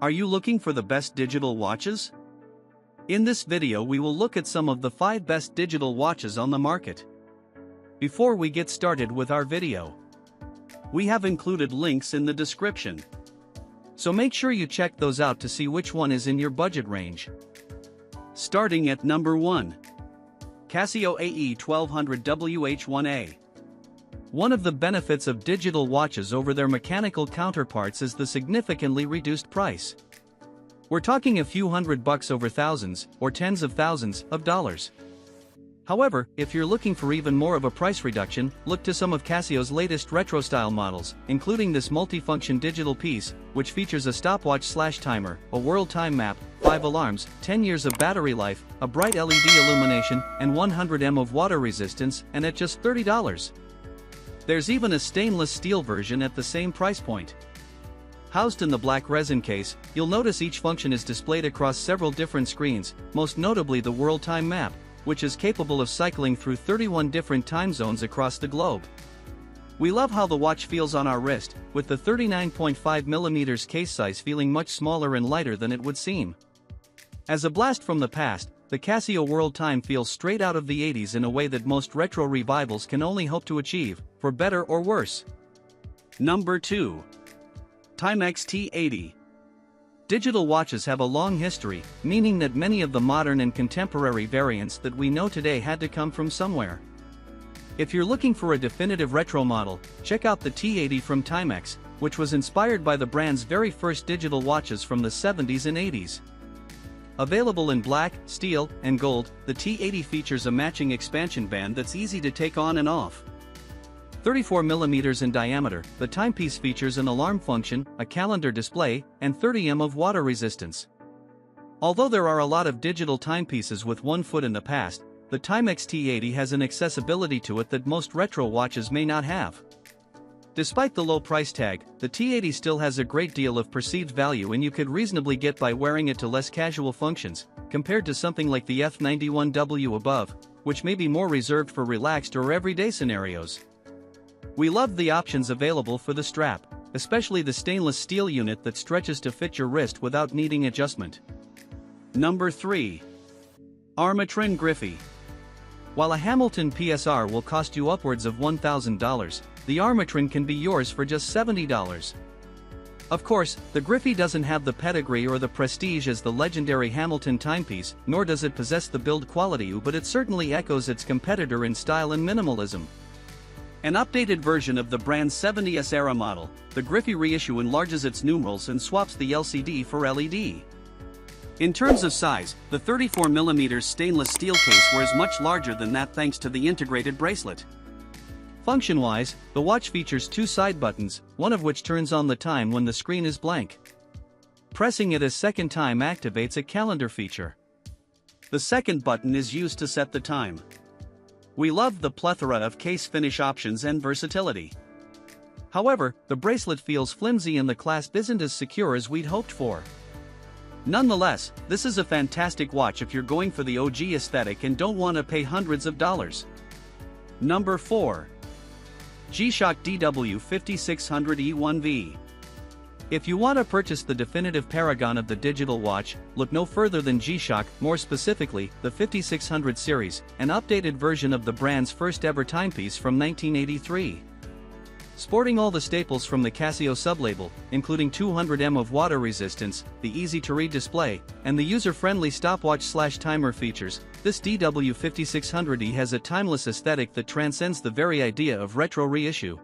Are you looking for the best digital watches? In this video we will look at some of the 5 best digital watches on the market. Before we get started with our video, we have included links in the description. So make sure you check those out to see which one is in your budget range. Starting at number 1. Casio AE1200WH-1A. One of the benefits of digital watches over their mechanical counterparts is the significantly reduced price. We're talking a few $100 over thousands, or tens of thousands, of dollars. However, if you're looking for even more of a price reduction, look to some of Casio's latest retro-style models, including this multifunction digital piece, which features a stopwatch/timer, a world time map, 5 alarms, 10 years of battery life, a bright LED illumination, and 100 mAh of water resistance, and at just $30. There's even a stainless steel version at the same price point. Housed in the black resin case, you'll notice each function is displayed across several different screens, most notably the world time map, which is capable of cycling through 31 different time zones across the globe. We love how the watch feels on our wrist, with the 39.5mm case size feeling much smaller and lighter than it would seem. As a blast from the past, the Casio World Time feels straight out of the 80s in a way that most retro revivals can only hope to achieve, for better or worse. Number 2. Timex T80. Digital watches have a long history, meaning that many of the modern and contemporary variants that we know today had to come from somewhere. If you're looking for a definitive retro model, check out the T80 from Timex, which was inspired by the brand's very first digital watches from the 70s and 80s. Available in black, steel, and gold, the T80 features a matching expansion band that's easy to take on and off. 34mm in diameter, the timepiece features an alarm function, a calendar display, and 30 mAh of water resistance. Although there are a lot of digital timepieces with one foot in the past, the Timex T80 has an accessibility to it that most retro watches may not have. Despite the low price tag, the T80 still has a great deal of perceived value and you could reasonably get by wearing it to less casual functions, compared to something like the F91W above, which may be more reserved for relaxed or everyday scenarios. We love the options available for the strap, especially the stainless steel unit that stretches to fit your wrist without needing adjustment. Number 3. Armitron Griffy. While a Hamilton PSR will cost you upwards of $1,000, the Armitron can be yours for just $70. Of course, the Griffy doesn't have the pedigree or the prestige as the legendary Hamilton timepiece, nor does it possess the build quality, but it certainly echoes its competitor in style and minimalism. An updated version of the brand's 70s era model, the Griffy reissue enlarges its numerals and swaps the LCD for LED. In terms of size, the 34mm stainless steel case wears much larger than that thanks to the integrated bracelet. Function-wise, the watch features 2 side buttons, one of which turns on the time when the screen is blank. Pressing it a second time activates a calendar feature. The second button is used to set the time. We love the plethora of case finish options and versatility. However, the bracelet feels flimsy and the clasp isn't as secure as we'd hoped for. Nonetheless, this is a fantastic watch if you're going for the OG aesthetic and don't want to pay hundreds of dollars. Number 4. G-Shock DW5600E1V. If you want to purchase the definitive paragon of the digital watch, look no further than G-Shock, more specifically, the 5600 series, an updated version of the brand's first ever timepiece from 1983. Sporting all the staples from the Casio sublabel, including 200 mAh of water resistance, the easy-to-read display, and the user-friendly stopwatch/timer features, this DW5600E has a timeless aesthetic that transcends the very idea of retro reissue.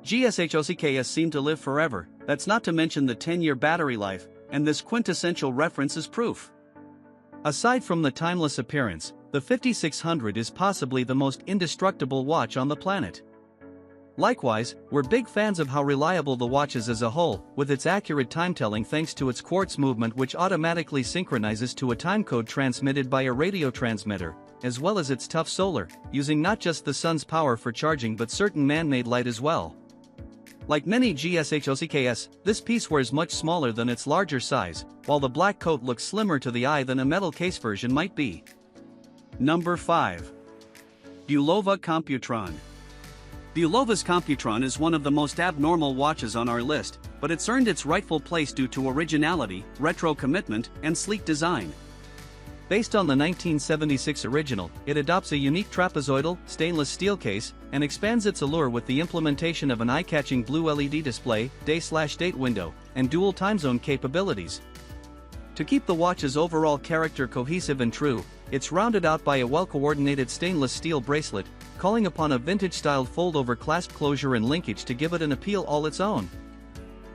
GSHOCKS seem to live forever, that's not to mention the 10-year battery life, and this quintessential reference is proof. Aside from the timeless appearance, the 5600 is possibly the most indestructible watch on the planet. Likewise, we're big fans of how reliable the watch is as a whole, with its accurate time-telling thanks to its quartz movement which automatically synchronizes to a timecode transmitted by a radio transmitter, as well as its tough solar, using not just the sun's power for charging but certain man-made light as well. Like many GSHOCKS, this piece wears much smaller than its larger size, while the black coat looks slimmer to the eye than a metal case version might be. Number 5. Bulova Computron. Bulova's Computron is one of the most abnormal watches on our list, but it's earned its rightful place due to originality, retro commitment, and sleek design. Based on the 1976 original, it adopts a unique trapezoidal, stainless steel case, and expands its allure with the implementation of an eye-catching blue LED display, day/date window, and dual timezone capabilities. To keep the watch's overall character cohesive and true, it's rounded out by a well-coordinated stainless steel bracelet, calling upon a vintage-styled fold-over clasp closure and linkage to give it an appeal all its own.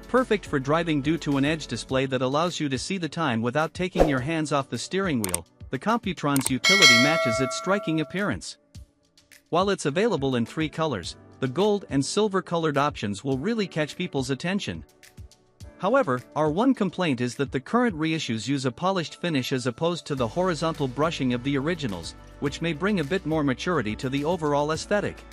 Perfect for driving due to an edge display that allows you to see the time without taking your hands off the steering wheel, the Computron's utility matches its striking appearance. While it's available in 3 colors, the gold and silver-colored options will really catch people's attention. However, our one complaint is that the current reissues use a polished finish as opposed to the horizontal brushing of the originals, which may bring a bit more maturity to the overall aesthetic.